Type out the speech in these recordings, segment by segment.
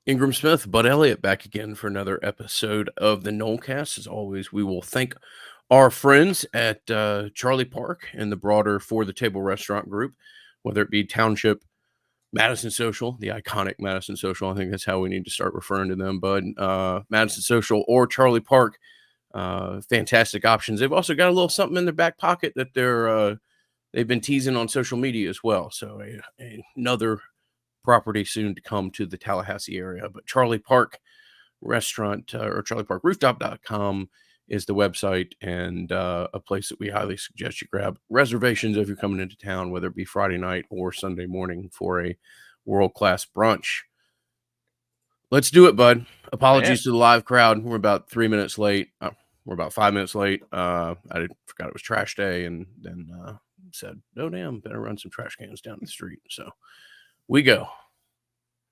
Ingram Smith, Bud Elliott back again for another episode of the Nolecast. As always, we will thank our friends at Charlie Park and the broader For the Table restaurant group, whether it be Township, Madison Social, the iconic Madison Social. I think that's how we need to start referring to them, Bud. Madison Social or Charlie Park. Fantastic options. They've also got a little something in their back pocket that they've been teasing on social media as well. So another property soon to come to the Tallahassee area. But Charlie Park Restaurant or charlieparkrooftop.com is the website, and a place that we highly suggest you grab reservations if you're coming into town, whether it be Friday night or Sunday morning for a world-class brunch. Let's do it, Bud. Apologies to the live crowd. We're about 3 minutes late. We're about 5 minutes late. I forgot it was trash day, and then said, "Oh damn, better run some trash cans down the street." So we go.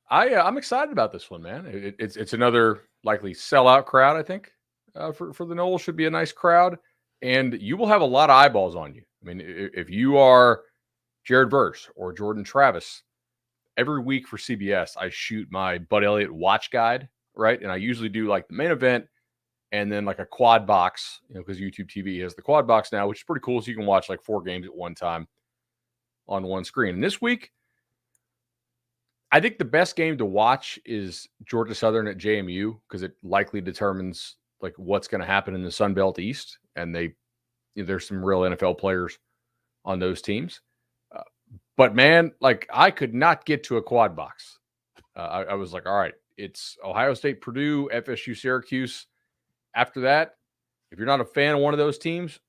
I'm excited about this one, man. It's another likely sellout crowd. I think for the Noles should be a nice crowd, and you will have a lot of eyeballs on you. I mean, if you are Jared Verse or Jordan Travis, every week for CBS, I shoot my Bud Elliott watch guide, right? And I usually do like the main event and then like a quad box, because YouTube TV has the quad box now, which is pretty cool. So you can watch like 4 games at one time on one screen. And this week, I think the best game to watch is Georgia Southern at JMU, because it likely determines like what's going to happen in the Sun Belt East. And there's some real NFL players on those teams. But man, like I could not get to a quad box. I was like, all right, it's Ohio State, Purdue, FSU, Syracuse. After that, if you're not a fan of one of those teams,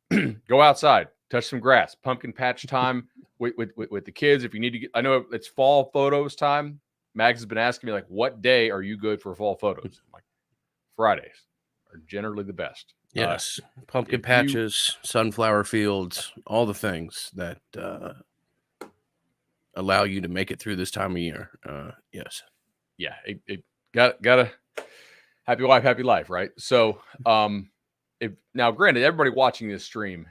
go outside, touch some grass, pumpkin patch time with the kids. If you need to get, I know it's fall photos time. Mags has been asking me like, what day are you good for fall photos? I'm like, Fridays are generally the best. Yes, pumpkin patches, sunflower fields, all the things that allow you to make it through this time of year. Yes. Yeah, it got a happy wife, happy life, right? So, now, granted, everybody watching this stream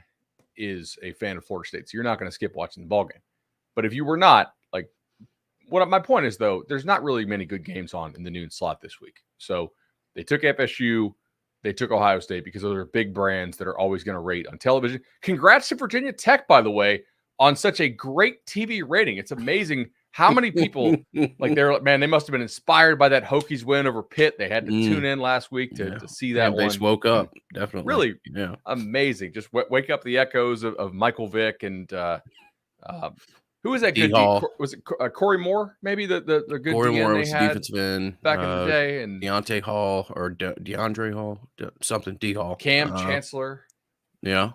is a fan of Florida State, so you're not going to skip watching the ball game. But if you were not, like, my point is though, there's not really many good games on in the noon slot this week. So they took FSU, they took Ohio State because those are big brands that are always going to rate on television. Congrats to Virginia Tech, by the way, on such a great TV rating. It's amazing how many people they must have been inspired by that Hokies win over Pitt. They had to tune in last week to see that one. They woke up, definitely. Really amazing. Just wake up the echoes of Michael Vick and who was that good? Was it Corey Moore? Maybe the good Corey DN Moore they was had defensive end back in the day, and Deontay Hall or DeAndre Hall, something D Hall. Cam Chancellor. Yeah,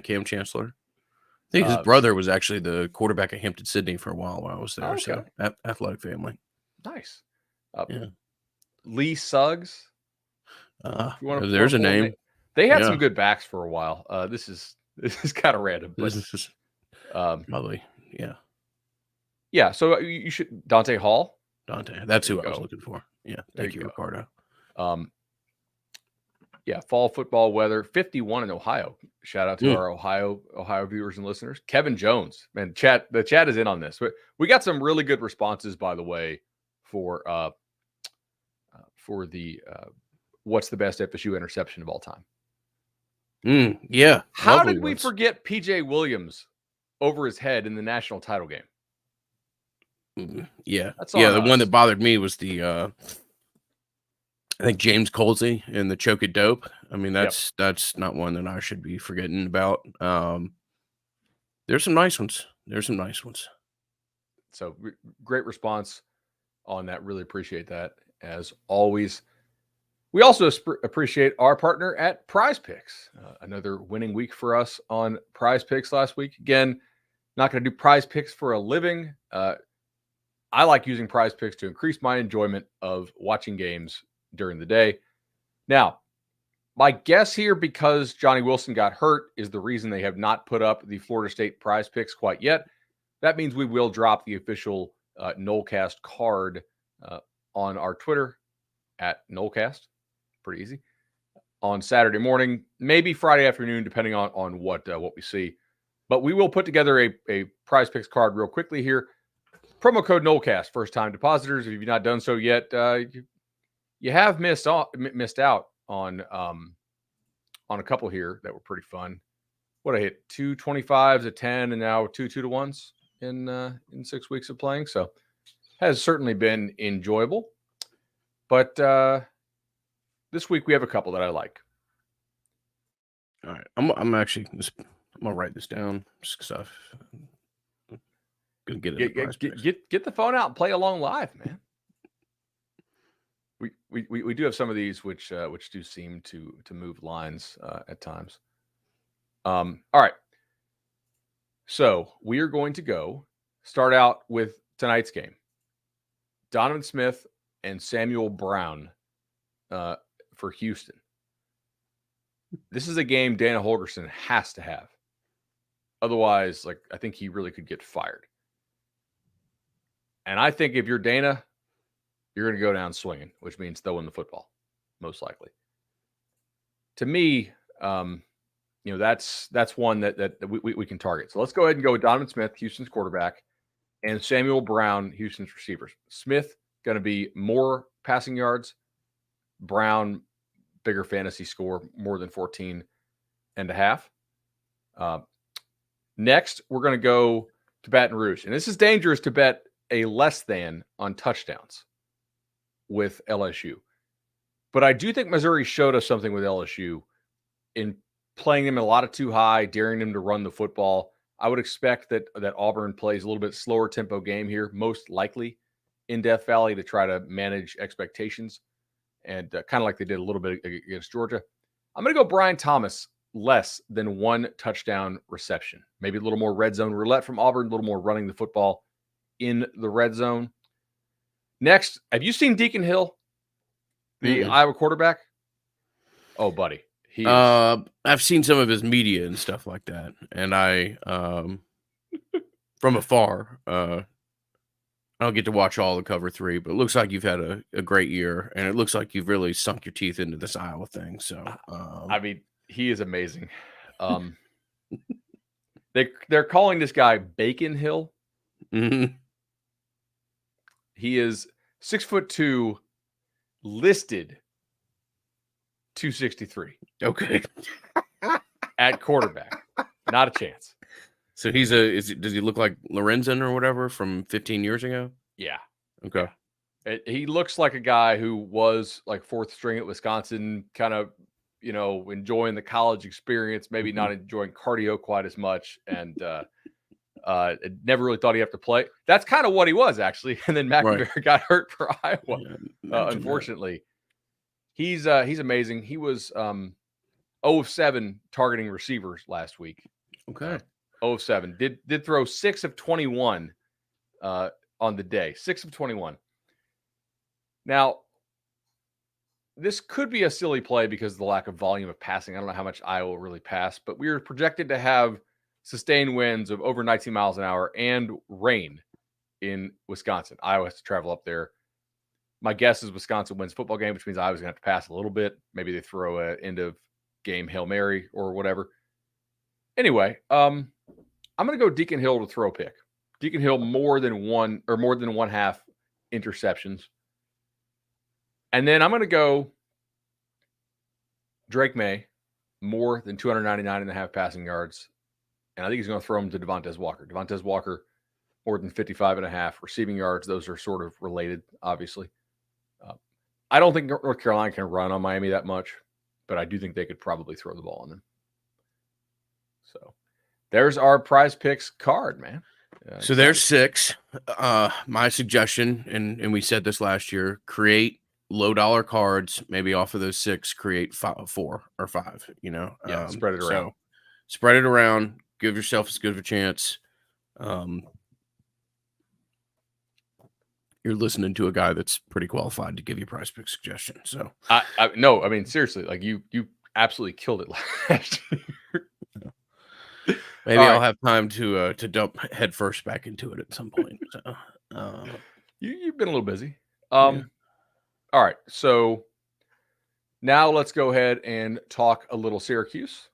Cam Chancellor. I think his brother was actually the quarterback at Hampton-Sydney for a while I was there. Okay. So athletic family. Nice. Lee Suggs. There's a name. They had some good backs for a while. This is kind of random. But, this is probably yeah. So you should Dante Hall. That's who I was looking for. Yeah. Thank you, Ricardo. Yeah, fall football weather, 51 in Ohio. Shout out to our Ohio viewers and listeners. Kevin Jones, man, the chat is in on this. We got some really good responses, by the way, for the what's the best FSU interception of all time. Yeah. How did we forget PJ Williams over his head in the national title game? Yeah. The one that bothered me was the I think James Colsey in the Choke It Dope. I mean, that's not one that I should be forgetting about. There's some nice ones. So great response on that. Really appreciate that, as always. We also appreciate our partner at PrizePicks. Another winning week for us on PrizePicks last week. Again, not going to do PrizePicks for a living. I like using PrizePicks to increase my enjoyment of watching games during the day. Now, my guess here, because Johnny Wilson got hurt, is the reason they have not put up the Florida State PrizePicks quite yet. That means we will drop the official Nolecast card on our Twitter at Nolecast. Pretty easy. On Saturday morning, maybe Friday afternoon, depending on what we see. But we will put together a PrizePicks card real quickly here. promo code NOLECAST, first time depositors. If you've not done so yet, you have missed out on a couple here that were pretty fun. What I hit 2 25s, a 10, and now 2 2-to-1s in 6 weeks of playing. So has certainly been enjoyable. But this week we have a couple that I like. All right, I'm gonna write this down just because I'm gonna get it. Get the phone out and play along live, man. We do have some of these which do seem to move lines at times. All right. So we are going to start out with tonight's game. Donovan Smith and Samuel Brown for Houston. This is a game Dana Holgorsen has to have. Otherwise, I think he really could get fired. And I think if you're Dana, you're going to go down swinging, which means throwing the football, most likely. To me, that's one that we can target. So let's go ahead and go with Donovan Smith, Houston's quarterback, and Samuel Brown, Houston's receivers. Smith going to be more passing yards. Brown, bigger fantasy score, more than 14.5. Next, we're going to go to Baton Rouge. And this is dangerous to bet a less than on touchdowns with LSU. But I do think Missouri showed us something with LSU in playing them a lot of too high, daring them to run the football. I would expect that Auburn plays a little bit slower tempo game here, most likely in Death Valley, to try to manage expectations, and kind of like they did a little bit against Georgia. I'm going to go Brian Thomas, less than 1 touchdown reception. Maybe a little more red zone roulette from Auburn, a little more running the football in the red zone. Next, have you seen Deacon Hill, the Iowa quarterback? Oh, buddy. I've seen some of his media and stuff like that, and I from afar. I don't get to watch all the Cover 3, but it looks like you've had a great year, and it looks like you've really sunk your teeth into this Iowa thing. So, I mean, he is amazing. They're calling this guy Bacon Hill. Mm-hmm. He is 6'2", listed 263. Okay. At quarterback. Not a chance. So does he look like Lorenzen or whatever from 15 years ago? Yeah. Okay. He looks like a guy who was like 4th string at Wisconsin, kind of, enjoying the college experience, maybe not enjoying cardio quite as much, and never really thought he'd have to play. That's kind of what he was, actually. And then McNamara got hurt for Iowa. Yeah, unfortunately. He's amazing. He was 0 of 7 targeting receivers last week. Okay. 0 of 7. Did throw 6 of 21 on the day. 6 of 21. Now, this could be a silly play because of the lack of volume of passing. I don't know how much Iowa will really pass, but we are projected to have sustained winds of over 19 miles an hour and rain in Wisconsin. Iowa has to travel up there. My guess is Wisconsin wins football game, which means Iowa's going to have to pass a little bit. Maybe they throw an end of game Hail Mary or whatever. Anyway, I'm going to go Deacon Hill to throw pick. Deacon Hill more than 1.5 interceptions. And then I'm going to go Drake May, more than 299.5 passing yards. And I think he's going to throw him to Devontae Walker. Devontae Walker, more than 55.5 receiving yards. Those are sort of related, obviously. I don't think North Carolina can run on Miami that much, but I do think they could probably throw the ball on them. So there's our PrizePicks card, man. So there's 6. My suggestion, and we said this last year, create low dollar cards, maybe off of those 6, create 4 or 5, Yeah, spread it around. So spread it around, give yourself as good of a chance. You're listening to a guy that's pretty qualified to give you PrizePicks suggestions. So no, I mean, seriously, like you absolutely killed it last year. Maybe I'll have time to dump head first back into it at some point. So you've been a little busy. Yeah. All right, so now let's go ahead and talk a little Syracuse.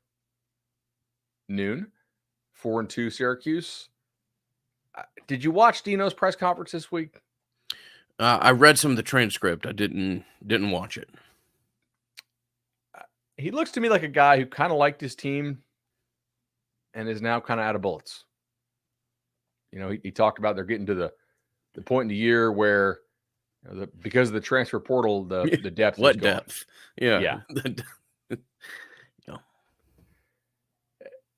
Noon, 4-2 Syracuse. Did you watch Dino's press conference this week? I read some of the transcript. I didn't watch it. He looks to me like a guy who kind of liked his team and is now kind of out of bullets. He talked about they're getting to the point in the year where because of the transfer portal, the depth what is gone. depth? Yeah.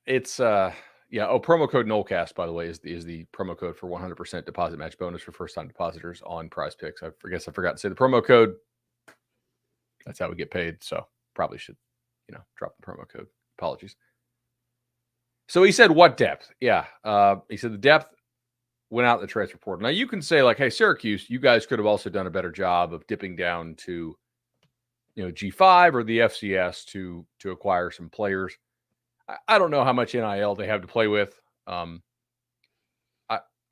It's promo code NOLCAST, by the way, is the promo code for 100% deposit match bonus for first time depositors on PrizePicks. I forgot to say the promo code. That's how we get paid. So probably should, drop the promo code. Apologies. So he said, what depth? Yeah. He said the depth went out in the transfer portal. Now you can say like, hey, Syracuse, you guys could have also done a better job of dipping down to, G5 or the FCS to acquire some players. I don't know how much NIL they have to play with. I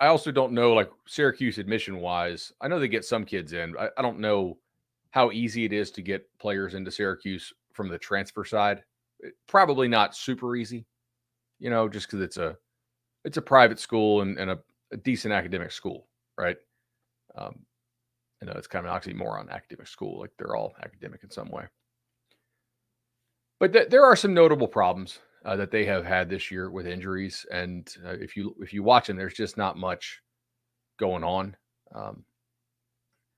also don't know, like Syracuse admission wise, I know they get some kids in. I don't know how easy it is to get players into Syracuse from the transfer side. Probably not super easy, just because it's a private school and a decent academic school, right? It's kind of an oxymoron, academic school. Like they're all academic in some way. But there are some notable problems that they have had this year with injuries, and if you watch them, there's just not much going on.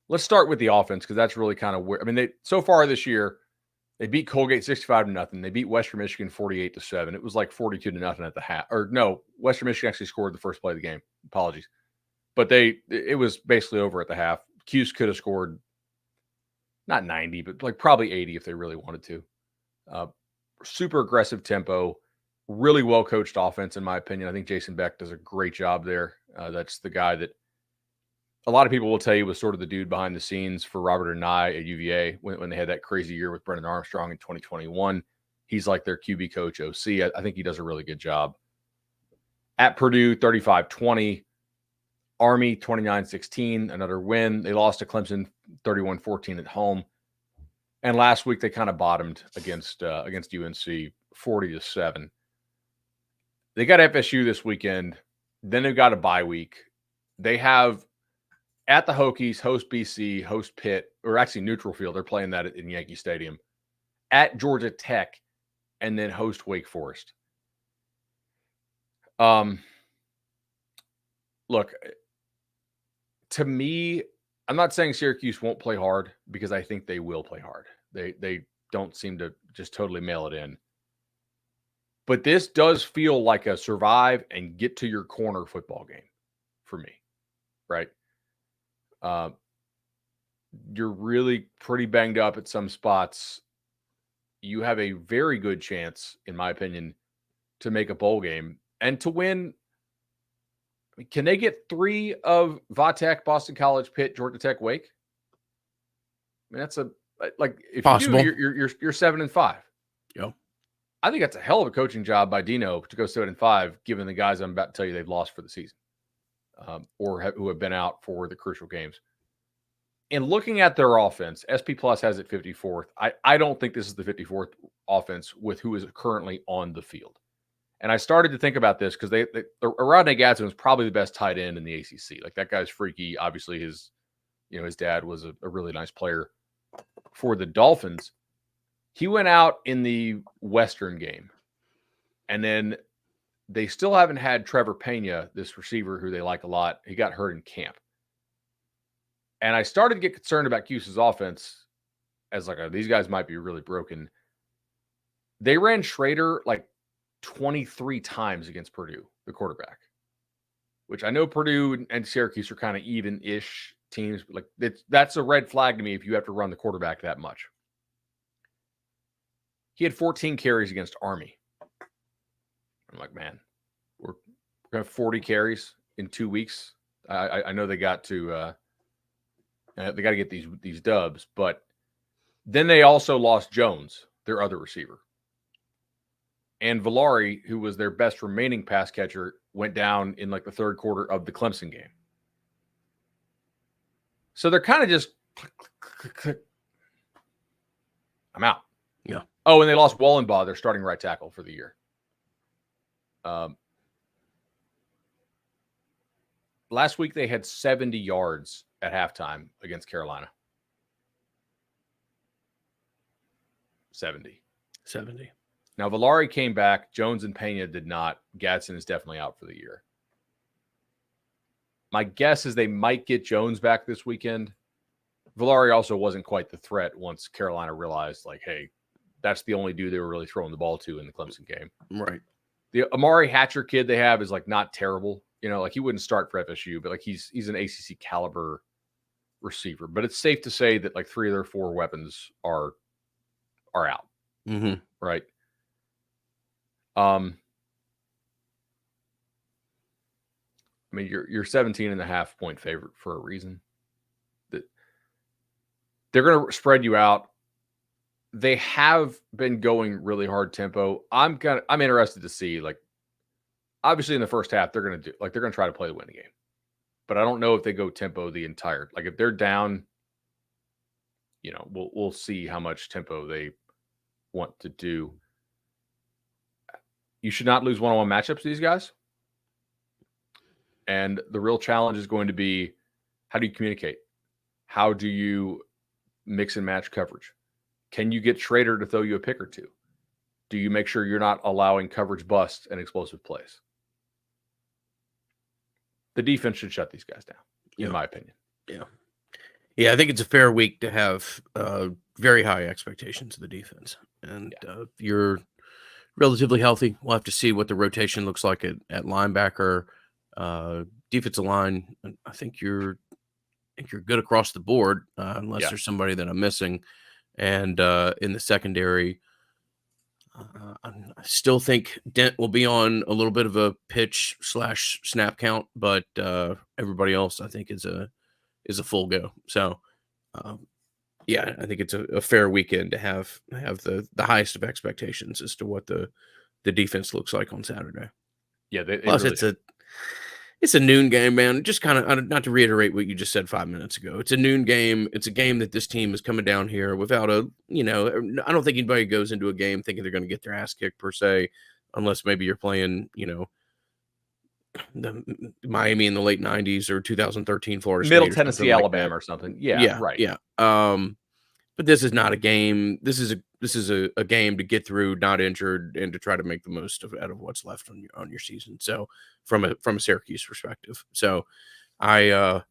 Let's start with the offense because that's really kind of where they so far this year they beat Colgate 65-0. They beat Western Michigan 48-7. It was like 42-0 at the half. Or no, Western Michigan actually scored the first play of the game. Apologies, but it was basically over at the half. Cuse could have scored not 90, but like probably 80 if they really wanted to. Super aggressive tempo, really well coached offense, in my opinion. I think Jason Beck does a great job there. That's the guy that a lot of people will tell you was sort of the dude behind the scenes for Robert and I at UVA when they had that crazy year with Brendan Armstrong in 2021. He's like their QB coach OC. I think he does a really good job. At Purdue, 35-20. Army, 29-16, another win. They lost to Clemson 31-14 at home. And last week they kind of bottomed against UNC 40-7. They got FSU this weekend. Then they've got a bye week. They have at the Hokies, host BC, host Pitt, or actually neutral field. They're playing that in Yankee Stadium. At Georgia Tech, and then host Wake Forest. Look, to me, I'm not saying Syracuse won't play hard because I think they will play hard. They don't seem to just totally mail it in. But this does feel like a survive and get to your corner football game for me, right? You're really pretty banged up at some spots. You have a very good chance, in my opinion, to make a bowl game and to win. Can they get 3 of Vatech, Boston College, Pitt, Georgia Tech, Wake? That's if possible. You do, you're 7-5. Yep. I think that's a hell of a coaching job by Dino to go 7-5, given the guys I'm about to tell you they've lost for the season, who have been out for the crucial games. And looking at their offense, SP Plus has it 54th. I don't think this is the 54th offense with who is currently on the field. And I started to think about this because Rodney Gadsden was probably the best tight end in the ACC. Like that guy's freaky. Obviously, his dad was a really nice player for the Dolphins. He went out in the Western game, and then they still haven't had Trevor Pena, this receiver who they like a lot. He got hurt in camp, and I started to get concerned about Cuse's offense as these guys might be really broken. They ran Schrader 23 times against Purdue, the quarterback, which I know Purdue and Syracuse are kind of even-ish teams, but that's a red flag to me if you have to run the quarterback that much. He had 14 carries against Army. I'm like, man, we're going to have 40 carries in 2 weeks. I know they got to get these dubs, but then they also lost Jones, their other receiver. And Villari, who was their best remaining pass catcher, went down in the third quarter of the Clemson game. So they're kind of just I'm out. Yeah. Oh, and they lost Wallenbaugh, their starting right tackle, for the year. last week they had 70 yards at halftime against Carolina. 70. Now, Villari came back. Jones and Pena did not. Gadsden is definitely out for the year. My guess is they might get Jones back this weekend. Villari also wasn't quite the threat once Carolina realized, like, hey, that's the only dude they were really throwing the ball to in the Clemson game. Right. The Amari Hatcher kid they have is, like, not terrible. You know, like, he wouldn't start for FSU, but, like, he's an ACC caliber receiver. But it's safe to say that, like, 3 of their 4 weapons are out. Mm-hmm. Right. I mean, you're 17.5 point favorite for a reason. That they're going to spread you out. They have been going really hard tempo. I'm interested to see, like, obviously in the first half they're going to try to play the winning game, but I don't know if they go tempo the entire. Like, if they're down, you know, we'll see how much tempo they want to do. You should not lose one-on-one matchups to these guys. And the real challenge is going to be, how do you communicate? How do you mix and match coverage? Can you get Schrader to throw you a pick or two? Do you make sure you're not allowing coverage busts and explosive plays? The defense should shut these guys down, in my opinion. Yeah, I think it's a fair week to have very high expectations of the defense. And you're relatively healthy. We'll have to see what the rotation looks like at linebacker. Defensive line, I think you're good across the board, unless there's somebody that I'm missing. And in the secondary, I still think Dent will be on a little bit of a pitch / snap count, but everybody else I think is a full go. So I think it's a fair weekend to have the highest of expectations as to what the defense looks like on Saturday. Yeah, plus really it's a noon game, man. Just kind of, not to reiterate what you just said 5 minutes ago. It's a noon game. It's a game that this team is coming down here without I don't think anybody goes into a game thinking they're going to get their ass kicked per se, unless maybe you're playing, the Miami in the late 90s or 2013 Florida State. Middle Tennessee, Alabama or something. Yeah, right. Yeah. But this is not a game. This is a game to get through, not injured, and to try to make the most out of what's left on your season. So from a Syracuse perspective, so I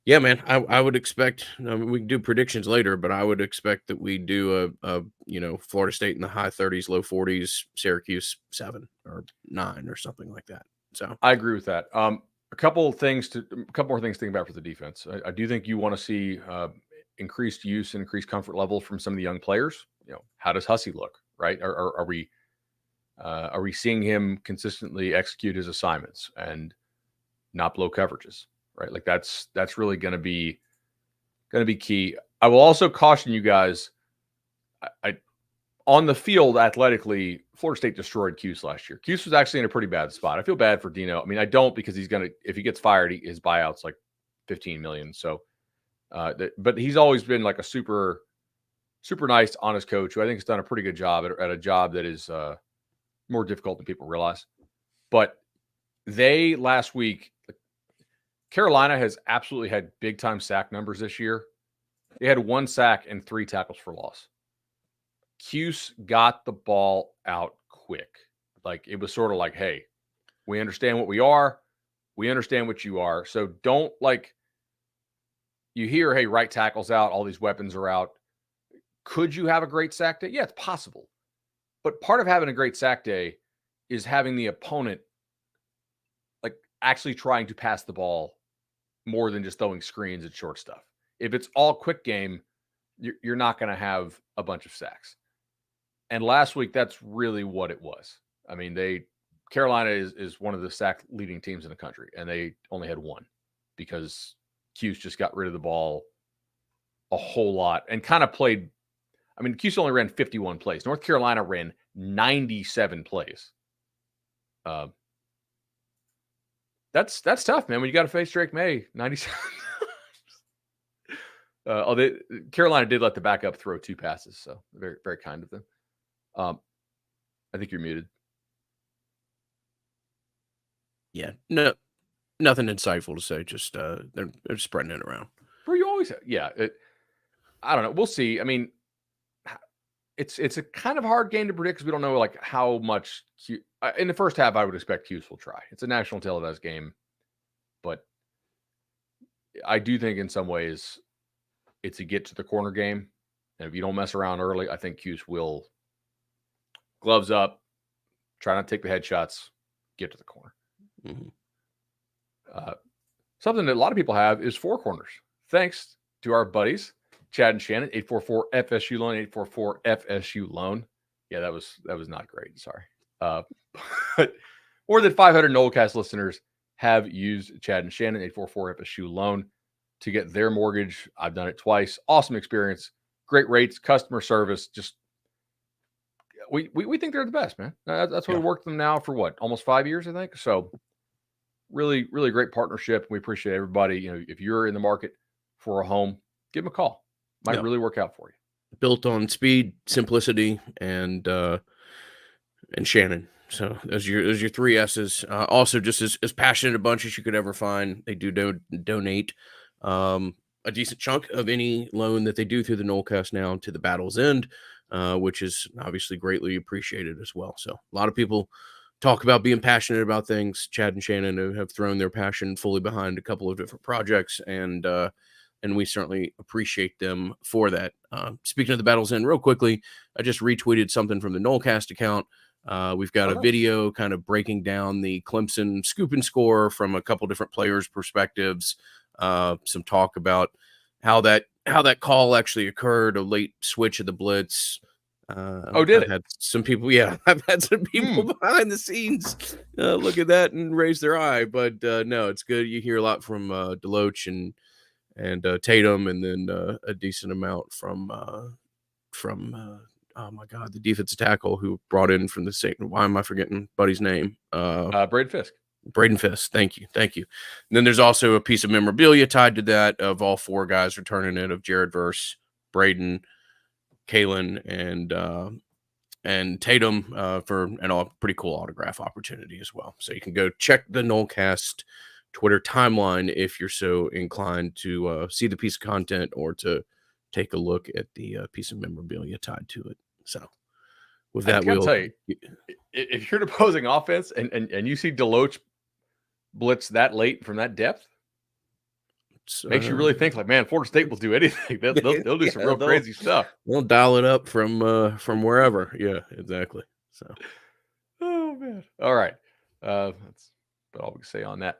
would expect. We can do predictions later, but I would expect that we do a Florida State in the high 30s, low 40s, Syracuse 7 or 9 or something like that. So I agree with that. A couple more things to think about for the defense. I do think you want to see increased use and increased comfort level from some of the young players. How does Hussey look? Right? Are we seeing him consistently execute his assignments and not blow coverages? Right? Like that's really going to be key. I will also caution you guys. On the field, athletically, Florida State destroyed Cuse last year. Cuse was actually in a pretty bad spot. I feel bad for Dino. I mean, I don't, because if he gets fired, his buyout's like $15 million. So, but he's always been like a super, super nice, honest coach who I think has done a pretty good job at a job that is more difficult than people realize. But they last week, Carolina has absolutely had big time sack numbers this year. They had 1 sack and 3 tackles for loss. Cuse got the ball out quick. Like, it was sort of like, hey, we understand what we are. We understand what you are. So don't, like, you hear, hey, right tackle's out. All these weapons are out. Could you have a great sack day? Yeah, it's possible. But part of having a great sack day is having the opponent, like, actually trying to pass the ball more than just throwing screens and short stuff. If it's all quick game, you're not going to have a bunch of sacks. And last week, that's really what it was. I mean, Carolina is one of the sack leading teams in the country, and they only had 1 because Cuse just got rid of the ball a whole lot and kind of played. I mean, Cuse only ran 51 plays. North Carolina ran 97 plays. That's tough, man. When you got to face Drake May, 97. Carolina did let the backup throw 2 passes, so very, very kind of them. I think you're muted. Yeah, no, nothing insightful to say. Just they're spreading it around. For you always, yeah. I don't know. We'll see. I mean, it's a kind of hard game to predict because we don't know like how much in the first half. I would expect Cuse will try. It's a national televised game, but I do think in some ways it's a get to the corner game, and if you don't mess around early, I think Cuse will gloves up, try not to take the headshots, get to the corner. Mm-hmm. Something that a lot of people have is four corners. Thanks to our buddies Chad and Shannon, 844 FSU loan, 844 FSU loan. Yeah, that was not great. Sorry. But more than 500 Nolecast listeners have used Chad and Shannon, 844 FSU loan, to get their mortgage. I've done it twice. Awesome experience, great rates, customer service. Just we think they're the best, man. That's what we worked with them now for what, almost 5 years, I think. So really, really great partnership. We appreciate everybody. You know, if you're in the market for a home, give them a call. Might really work out for you. Built on speed, simplicity, and Shannon. So those are your three S's. Also, just as passionate a bunch as you could ever find. They do donate a decent chunk of any loan that they do through the Nolecast now to the Battle's End, which is obviously greatly appreciated as well. So a lot of people talk about being passionate about things. Chad and Shannon have thrown their passion fully behind a couple of different projects, and we certainly appreciate them for that. Speaking of the Battle's End, real quickly, I just retweeted something from the Nolecast account. We've got a video kind of breaking down the Clemson scoop and score from a couple different players' perspectives. Some talk about how that call actually occurred, a late switch of the blitz. Did it? Had some people, I've had some people behind the scenes look at that and raise their eye, but no, it's good. You hear a lot from Deloach and Tatum, and then a decent amount from oh my God, the defensive tackle who brought in from the state. Why am I forgetting Buddy's name? Braden Fisk. Braden Fisk. Thank you. And then there's also a piece of memorabilia tied to that of all four guys returning it, of Jared Verse, Braden, Kalen, and Tatum for a pretty cool autograph opportunity as well. So you can go check the Nolecast Twitter timeline if you're so inclined to see the piece of content or to take a look at the piece of memorabilia tied to it. So with that, we'll tell you, if you're an opposing offense and you see Deloach blitz that late from that depth, makes you really think like, man, Florida State will do anything. They'll do some real crazy stuff. They'll dial it up from wherever. Yeah, exactly. So, oh man. All right. That's about all we can say on that.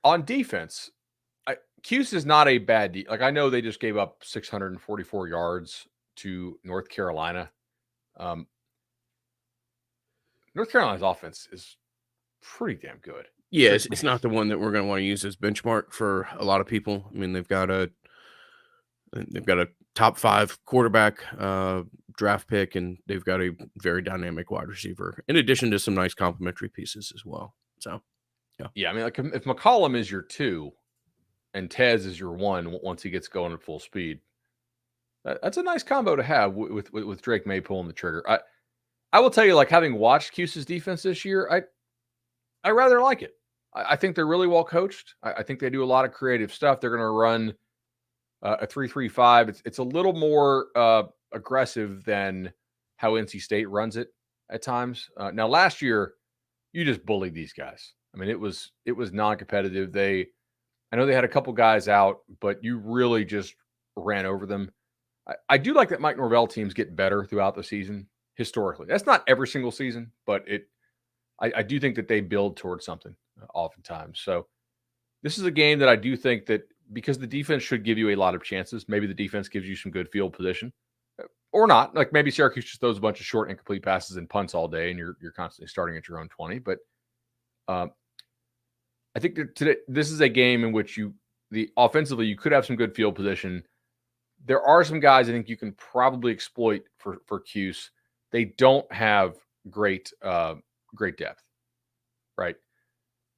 On defense, Cuse is not a bad like I know they just gave up 644 yards to North Carolina. North Carolina's offense is pretty damn good. Yeah, it's not the one that we're going to want to use as benchmark for a lot of people. I mean, they've got a top 5 quarterback draft pick, and they've got a very dynamic wide receiver, in addition to some nice complementary pieces as well. So, yeah. I mean, like if McCollum is your 2 and Tez is your 1 once he gets going at full speed, that's a nice combo to have with Drake May pulling the trigger. I will tell you, like having watched Cuse's defense this year, I rather like it. I think they're really well coached. I think they do a lot of creative stuff. They're going to run a 3-3-5. It's a little more aggressive than how NC State runs it at times. Now, last year, you just bullied these guys. I mean, it was non-competitive. I know they had a couple guys out, but you really just ran over them. I do like that Mike Norvell teams get better throughout the season historically. That's not every single season, but I do think that they build towards something oftentimes. So this is a game that I do think that because the defense should give you a lot of chances, maybe the defense gives you some good field position or not. Like maybe Syracuse just throws a bunch of short incomplete passes and punts all day and you're constantly starting at your own 20. But I think that today, this is a game in which offensively, you could have some good field position. There are some guys I think you can probably exploit for Cuse. They don't have great depth, right?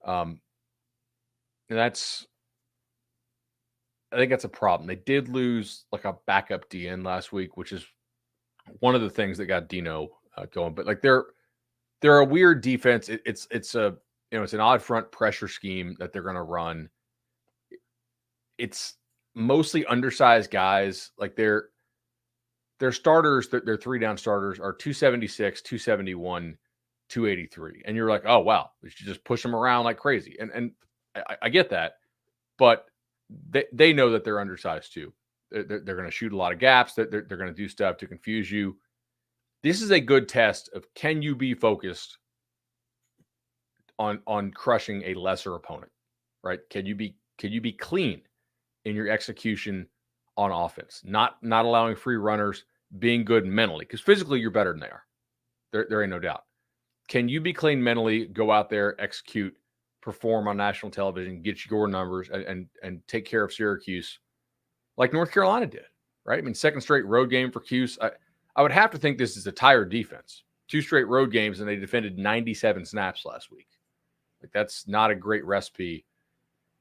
And I think that's a problem. They did lose like a backup DN last week, which is one of the things that got Dino going. But like they're a weird defense. It's it's an odd front pressure scheme that they're going to run. It's mostly undersized guys. Like their starters, their 3-down starters are 276, 271, 283. And you're like, oh, wow, we should just push them around like crazy. And I get that, but they know that they're undersized too. They're going to shoot a lot of gaps. They're going to do stuff to confuse you. This is a good test of, can you be focused on crushing a lesser opponent, right? Can you be clean in your execution on offense, not allowing free runners, being good mentally, because physically you're better than they are. There ain't no doubt. Can you be clean mentally, go out there, execute, perform on national television, get your numbers, and take care of Syracuse like North Carolina did, right? I mean, second straight road game for Cuse. I would have to think this is a tired defense. 2 straight road games, and they defended 97 snaps last week. Like, that's not a great recipe,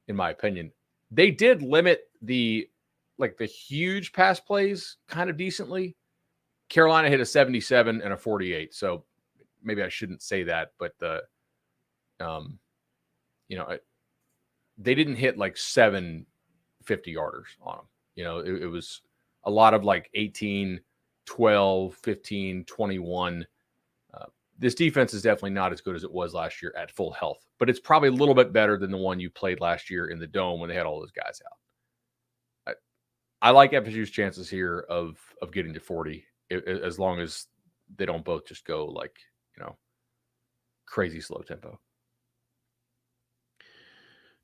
in my opinion. They did limit the huge pass plays kind of decently. Carolina hit a 77 and a 48. So maybe I shouldn't say that, but they didn't hit like 7 50-yarders on them. It was a lot of like 18, 12, 15, 21. This defense is definitely not as good as it was last year at full health, but it's probably a little bit better than the one you played last year in the Dome when they had all those guys out. I like FSU's chances here of getting to 40, as long as they don't both just go like, crazy slow tempo.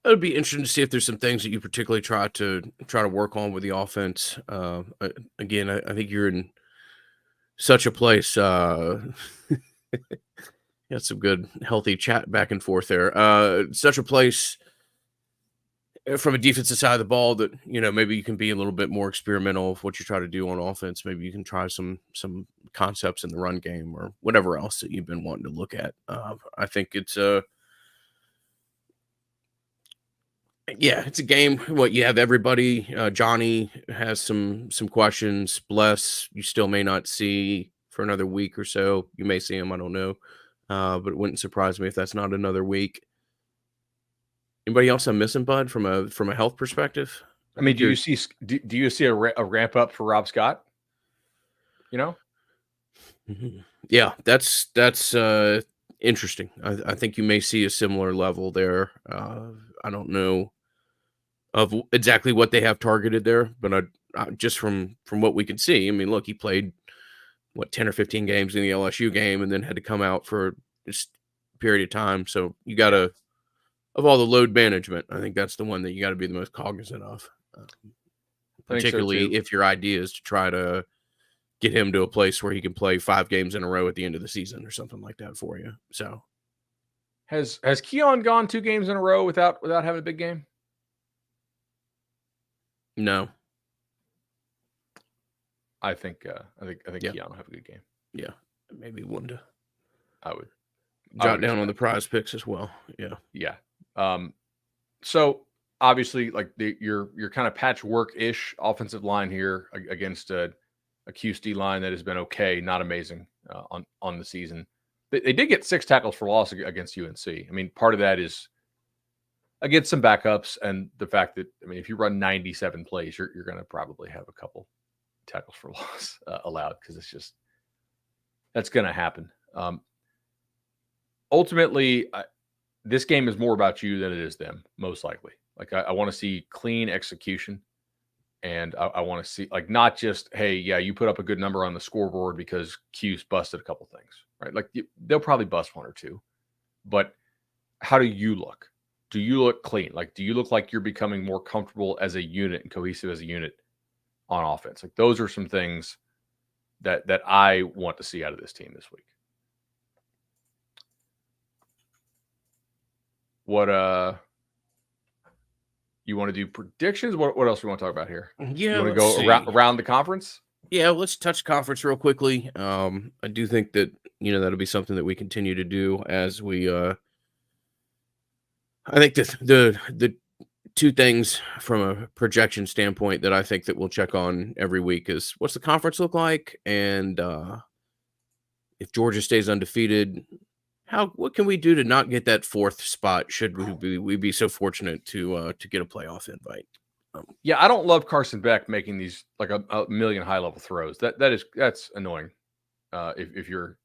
It would be interesting to see if there's some things that you particularly try to work on with the offense. Again, I think you're in such a place. Got some good, healthy chat back and forth there. Such a place from a defensive side of the ball that, maybe you can be a little bit more experimental with what you try to do on offense. Maybe you can try some concepts in the run game or whatever else that you've been wanting to look at. I think it's it's a game. What you have everybody. Johnny has some questions. Bless, you still may not see for another week or so. You may see him. I don't know, but it wouldn't surprise me if that's not another week. Anybody else I'm missing, Bud, from a health perspective? I mean, do you see a ramp up for Rob Scott? Yeah, that's interesting. I think you may see a similar level there. I don't know of exactly what they have targeted there, but just from what we can see, I mean, look, he played 10 or 15 games in the LSU game and then had to come out for just a period of time. So you got to, of all the load management, I think that's the one that you got to be the most cognizant of, particularly if your idea is to try to get him to a place where he can play 5 games in a row at the end of the season or something like that for you. So has Keon gone 2 games in a row without having a big game? No. I think Keon will have a good game. Yeah, maybe one to. I would jot down on the prize picks as well. Yeah. Yeah. So obviously, like your kind of patchwork-ish offensive line here against a QC line that has been okay, not amazing on the season. They did get 6 tackles for loss against UNC. I mean, part of that is against some backups and the fact that, I mean, if you run 97 plays, you're going to probably have a couple tackles for loss allowed, because it's just, that's going to happen. Ultimately, this game is more about you than it is them, most likely. Like, I want to see clean execution, and I want to see, like, not just, hey, yeah, you put up a good number on the scoreboard because Q's busted a couple things, right? Like, they'll probably bust 1 or 2, but how do you look? Do you look clean? Like, do you look like you're becoming more comfortable as a unit and cohesive as a unit on offense? Like, those are some things that I want to see out of this team this week. What you want to do predictions? What else do we want to talk about here? Yeah, you want to go around the conference? Yeah, let's touch conference real quickly. I do think that that'll be something that we continue to do as we. I think the 2 things from a projection standpoint that I think that we'll check on every week is, what's the conference look like, and if Georgia stays undefeated, what can we do to not get that 4th spot? Should we be so fortunate to get a playoff invite? Yeah, I don't love Carson Beck making these like a million high level throws. That's annoying. If you're,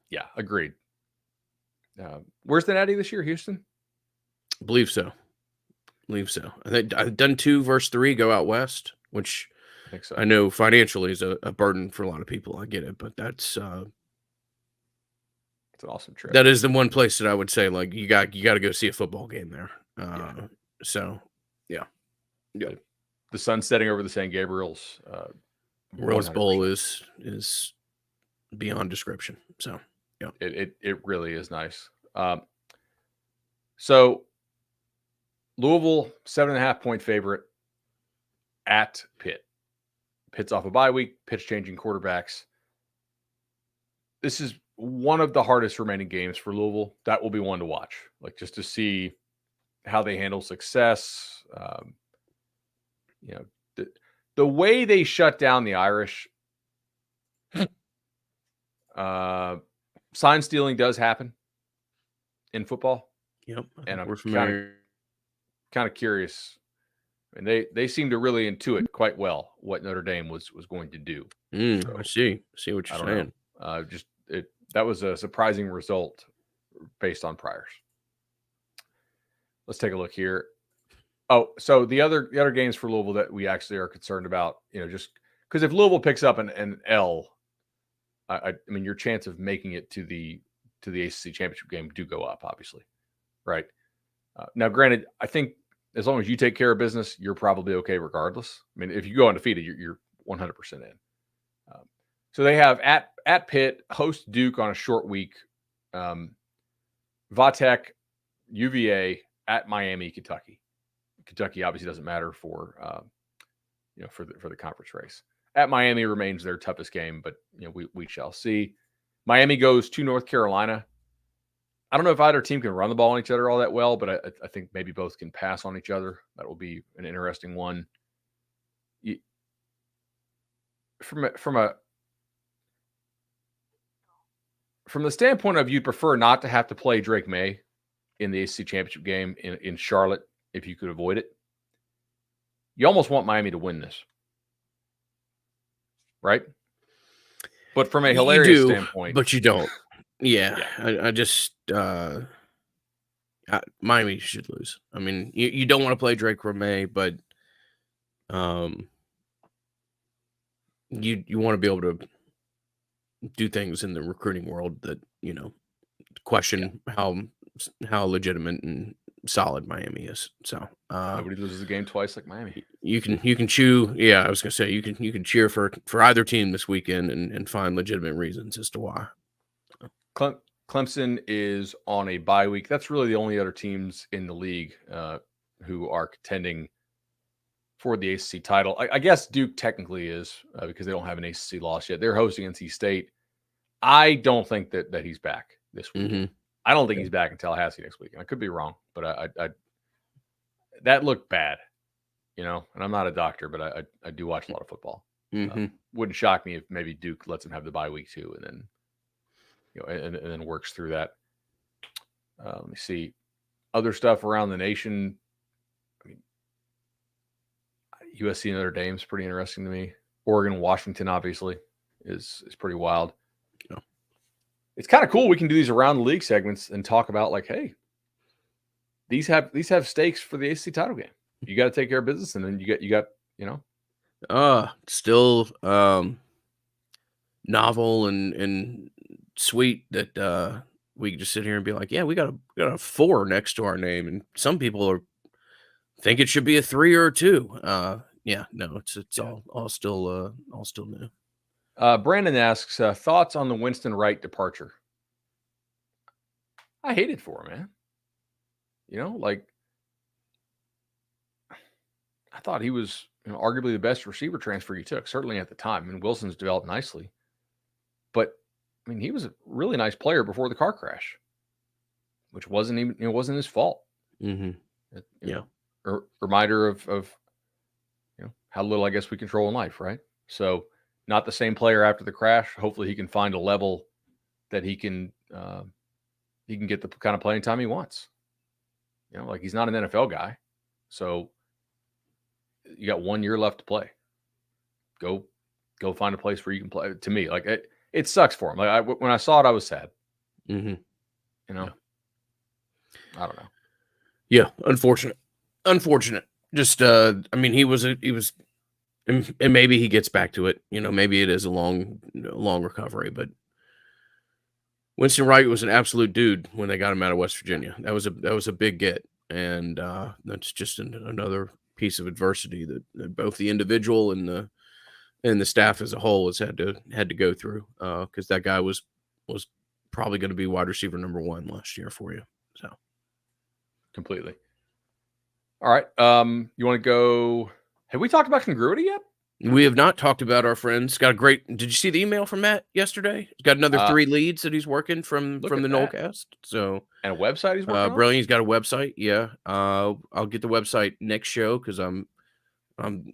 yeah, agreed. Where's the Natty this year? Houston? Believe so. I think I've done 2 versus 3 go out west, which I think so. I know financially is a burden for a lot of people. I get it, but that's it's an awesome trip. That is the one place that I would say like you got to go see a football game there. So yeah. The sun setting over the St. Gabriel's. Rose Bowl is beyond description. So yeah, it really is nice. So Louisville 7.5-point favorite at Pitt. Pitt's off a bye week. Pitt's changing quarterbacks. This is one of the hardest remaining games for Louisville. That will be one to watch, like just to see how they handle success. The way they shut down the Irish. Sign stealing does happen in football. Yep, and I'm kind of curious. And they seem to really intuit quite well what Notre Dame was going to do. So, I see what you're saying. That was a surprising result based on priors. Let's take a look here. Oh, so the other games for Louisville that we actually are concerned about, just because if Louisville picks up an L, I mean, your chance of making it to the ACC championship game do go up, obviously, right? Now, granted, I think as long as you take care of business, you're probably okay regardless. I mean, if you go undefeated, you're 100% in. So they have at Pitt, host Duke on a short week, Vatek, UVA, at Miami, Kentucky. Kentucky obviously doesn't matter for the conference race. At Miami remains their toughest game, but we shall see. Miami goes to North Carolina. I don't know if either team can run the ball on each other all that well, but I think maybe both can pass on each other. That will be an interesting one. From the standpoint of you'd prefer not to have to play Drake May in the ACC championship game in Charlotte if you could avoid it. You almost want Miami to win this, right? But from a hilarious standpoint, but you don't. Yeah. I just Miami should lose. I mean, you don't want to play Drake May, but you want to be able to do things in the recruiting world that question how legitimate and solid Miami is. So nobody loses a game twice like Miami. You can chew. Yeah, I was gonna say you can cheer for either team this weekend and find legitimate reasons as to why. Clemson is on a bye week. That's really the only other teams in the league who are contending for the ACC title. I guess Duke technically is because they don't have an ACC loss yet. They're hosting NC State. I don't think that he's back this week. Mm-hmm. I don't think he's back in Tallahassee next week. I could be wrong, but I that looked bad, and I'm not a doctor, but I do watch a lot of football. Mm-hmm. Wouldn't shock me if maybe Duke lets him have the bye week too, and then and then works through that. Let me see other stuff around the nation. I mean, USC and Notre Dame is pretty interesting to me. Oregon, Washington, obviously, is pretty wild. Yeah. It's kind of cool. We can do these around the league segments and talk about like, hey, these have stakes for the ACC title game. You got to take care of business, and then you got still novel and sweet that we can just sit here and be like, yeah, we got a 4 next to our name, and some people think it should be a 3 or a 2. Yeah, no, it's all still new. Brandon asks thoughts on the Winston Wright departure. I hate it for him, man. Like I thought he was arguably the best receiver transfer you took, certainly at the time. I mean, Wilson's developed nicely, but I mean, he was a really nice player before the car crash, which wasn't even wasn't his fault. Mm-hmm. Reminder of how little I guess we control in life, right? So not the same player after the crash. Hopefully he can find a level that he can he can get the kind of playing time he wants. Like he's not an NFL guy. So you got 1 year left to play. Go find a place where you can play. To me, like it sucks for him. Like when I saw it, I was sad. Mm-hmm. Yeah. I don't know. Yeah, unfortunate. Just I mean, he was, and maybe he gets back to it. Maybe it is a long recovery, but Winston Wright was an absolute dude when they got him out of West Virginia. That was a big get, and that's just another piece of adversity that both the individual and the staff as a whole has had to go through, because that guy was probably going to be wide receiver number 1 last year for you. So completely. All right. You want to go? Have we talked about congruity yet? We have not talked about our friends. Got a great. Did you see the email from Matt yesterday? He's got another 3 leads that he's working from the Nolecast. So, and a website he's working on? Brilliant. He's got a website. Yeah. I'll get the website next show because I'm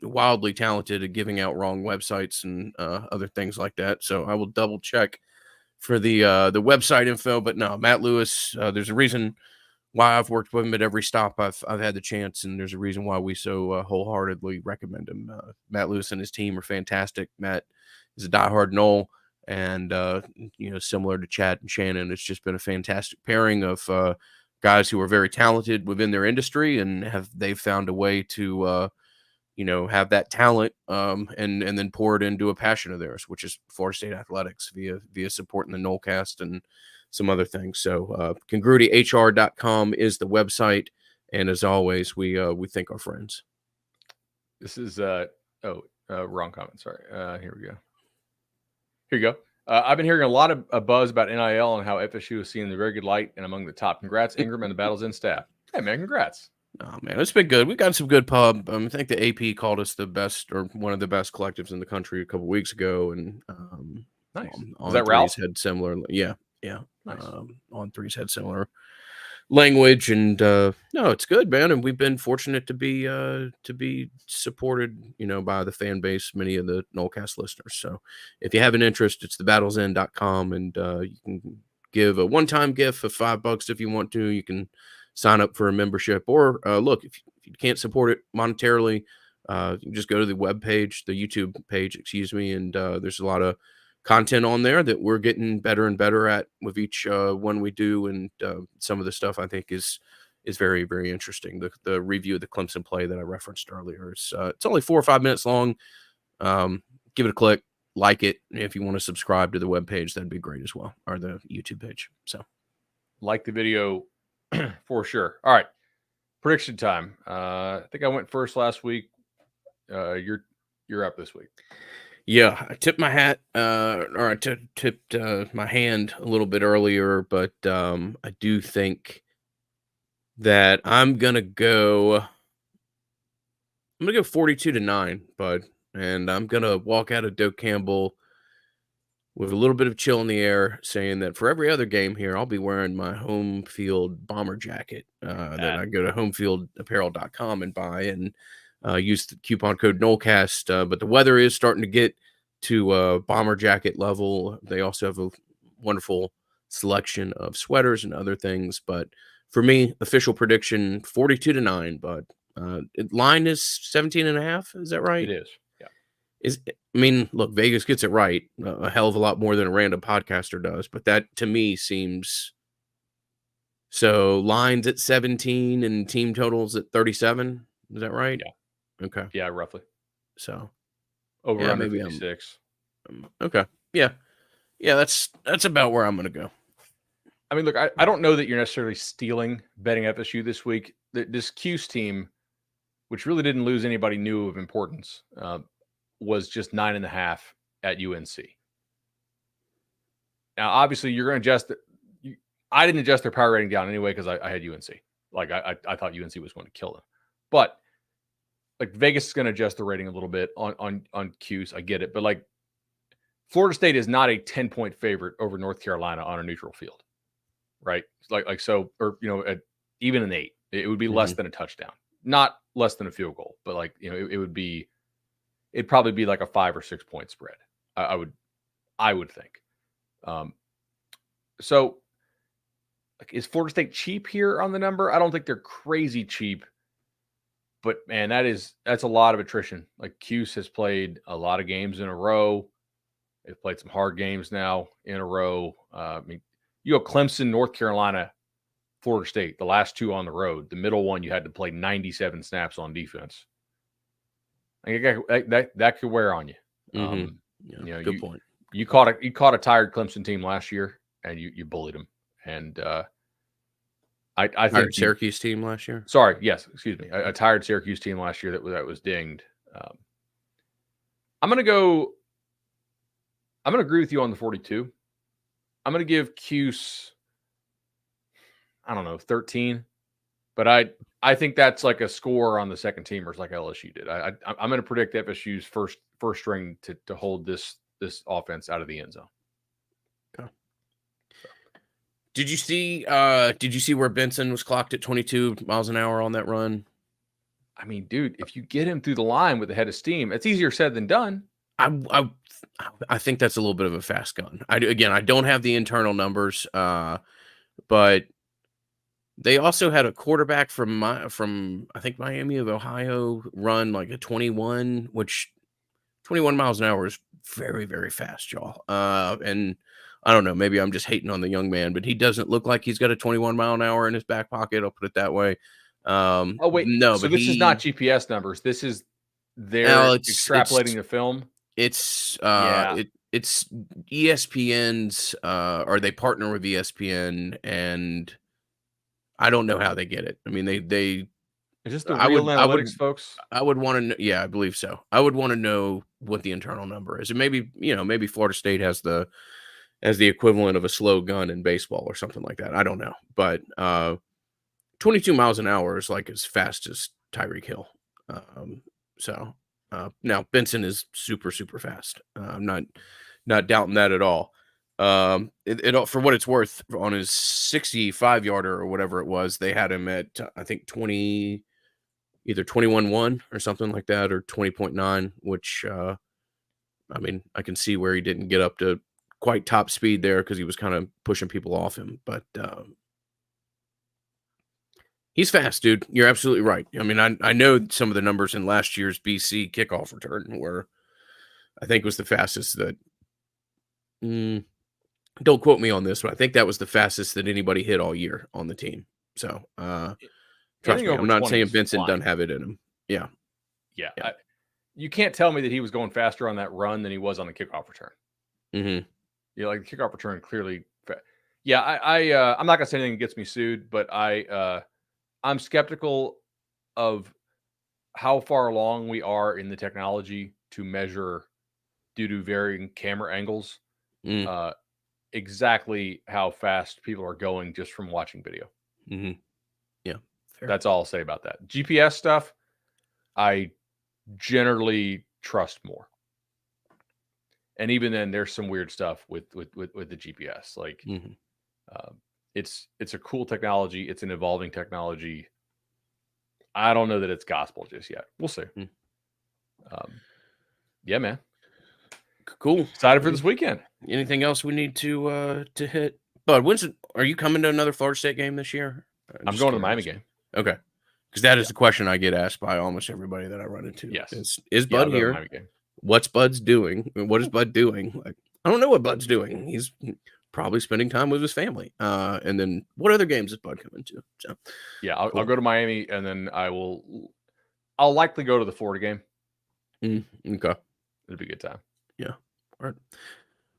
wildly talented at giving out wrong websites and other things like that. So I will double check for the website info. But no, Matt Lewis. There's a reason why I've worked with him at every stop I've had the chance, and there's a reason why we so wholeheartedly recommend him. Matt Lewis and his team are fantastic. Matt is a diehard Nole, and similar to Chad and Shannon, it's just been a fantastic pairing of guys who are very talented within their industry, and they've found a way to have that talent and then pour it into a passion of theirs, which is Florida State athletics via supporting the Nolecast and some other things. So congruityhr.com is the website, and as always, we thank our friends. This is wrong comment. Sorry. Here we go. Here you go. I've been hearing a lot of buzz about NIL and how FSU is seen in the very good light and among the top. Congrats, Ingram and the Battles in staff. Hey man, congrats. Oh man, it's been good. We got some good pub. I think the AP called us the best or one of the best collectives in the country a couple weeks ago, and nice. On that Ralph? Had similar, yeah. Nice. On Threes had similar language, and no, it's good, man. And we've been fortunate to be supported, by the fan base, many of the Nolecast listeners. So if you have an interest, it's thebattlesend.com, and you can give a one-time gift of $5 if you want to. You can sign up for a membership, or look, if you can't support it monetarily, you can just go to the webpage, the YouTube page, and there's a lot of content on there that we're getting better and better at with each one we do, and some of the stuff I think is very, very interesting. The review of the Clemson play that I referenced earlier is it's only 4 or 5 minutes long. Give it a click, like it. If you want to subscribe to the webpage, that'd be great as well, or the YouTube page. So like the video for sure. All right, prediction time. I think I went first last week. You're up this week. Yeah, I tipped my hat, or I tipped my hand a little bit earlier, but I do think that I'm gonna go 42-9, bud, and I'm gonna walk out of Doak Campbell with a little bit of chill in the air, saying that for every other game here, I'll be wearing my home field bomber jacket that I go to homefieldapparel.com and buy, and use the coupon code Nolecast. But the weather is starting to get to bomber jacket level. They also have a wonderful selection of sweaters and other things. But for me, official prediction 42-9. But line is 17.5. Is that right? It is. Yeah. Look, Vegas gets it right a hell of a lot more than a random podcaster does. But that to me seems so. Lines at 17 and team totals at 37. Is that right? Yeah. Okay. Yeah, roughly. So over under 56. Okay. Yeah. That's about where I'm going to go. I mean, look, I don't know that you're necessarily stealing betting FSU this week. This Cuse team, which really didn't lose anybody new of importance, was just 9.5 at UNC. Now, obviously, you're going to adjust. I didn't adjust their power rating down anyway because I had UNC. Like I thought UNC was going to kill them, but like Vegas is going to adjust the rating a little bit on Cuse. I get it. But like Florida State is not a 10-point favorite over North Carolina on a neutral field. Right. So, or, even an 8, it would be less than a touchdown, not less than a field goal, but like, it'd probably be like a 5 or 6 point spread. I would think. So Like, is Florida State cheap here on the number? I don't think they're crazy cheap. But man, that's a lot of attrition. Like Cuse has played a lot of games in a row. They've played some hard games now in a row. I mean, you go Clemson, North Carolina, Florida State, the last 2 on the road. The middle one, you had to play 97 snaps on defense. Like, that could wear on you. Good point. You caught a tired Clemson team last year, and you bullied them. And I think Syracuse team last year. Sorry, yes, excuse me, a tired Syracuse team last year that was dinged. I'm gonna agree with you on the 42. I'm gonna give Cuse, I don't know, 13, but I think that's like a score on the second teamers like LSU did. I'm gonna predict FSU's first string to hold this offense out of the end zone. Okay. Did you see where Benson was clocked at 22 miles an hour on that run? I mean, dude, if you get him through the line with a head of steam, it's easier said than done. I think that's a little bit of a fast gun. I don't have the internal numbers, but they also had a quarterback from I think Miami of Ohio run like a 21, which 21 miles an hour is very, very fast, y'all. And I don't know, maybe I'm just hating on the young man, but he doesn't look like he's got a 21 mile an hour in his back pocket. I'll put it that way. Oh wait, no, so this is not GPS numbers. This is they're extrapolating the film. It's it's ESPN's or they partner with ESPN, and I don't know how they get it. I mean, they is this the real analytics, folks? I would want to know. Yeah, I believe so. I would want to know what the internal number is, and maybe Florida State has the equivalent of a slow gun in baseball or something like that. I don't know, but 22 miles an hour is like as fast as Tyreek Hill. Now Benson is super, super fast. I'm not doubting that at all. It for what it's worth, on his 65 yarder or whatever it was, they had him at I think 20, either 21.1 or something like that, or 20.9, which I mean, I can see where he didn't get up to quite top speed there because he was kind of pushing people off him, but he's fast, dude. You're absolutely right. I mean, I know some of the numbers in last year's BC kickoff return were, I think, was the fastest that. Don't quote me on this, but I think that was the fastest that anybody hit all year on the team. So, trust me, I'm not saying Benson doesn't have it in him. Yeah. You can't tell me that he was going faster on that run than he was on the kickoff return. Mm-hmm. Yeah, like the kickoff return clearly. I'm not gonna say anything that gets me sued, but I'm skeptical of how far along we are in the technology to measure, due to varying camera angles, exactly how fast people are going just from watching video. Mm-hmm. Yeah, fair. That's all I'll say about that. GPS stuff, I generally trust more. And even then, there's some weird stuff with the GPS. Like, it's a cool technology. It's an evolving technology. I don't know that it's gospel just yet. We'll see. Yeah, man. Cool. Excited for this weekend. Anything else we need to hit? Bud, are you coming to another Florida State game this year? I'm going to the Miami game. Okay. Because that is the question I get asked by almost everybody that I run into. Yes. Is Bud here? What's Bud's doing? What is Bud doing? Like, I don't know what Bud's doing. He's probably spending time with his family. And then what other games is Bud coming to? So, yeah, I'll go to Miami, and then I'll likely go to the Florida game. Okay. It'll be a good time. Yeah.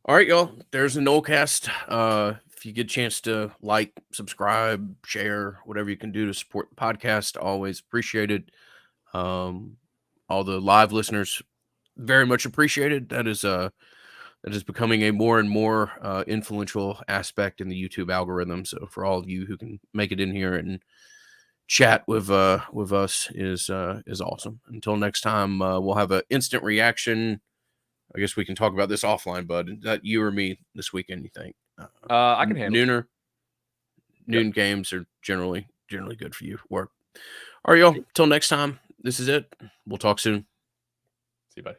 All right, y'all. There's a Nolecast. If you get a chance to like, subscribe, share, whatever you can do to support the podcast, always appreciated. All the live listeners, very much appreciated. That is becoming a more and more influential aspect in the YouTube algorithm. So for all of you who can make it in here and chat with us is awesome. Until next time, we'll have an instant reaction. I guess we can talk about this offline, Bud. Is that you or me this weekend, you think? I can handle noon games are generally good for you. Work. All right, y'all. Till next time. This is it. We'll talk soon. See you, buddy.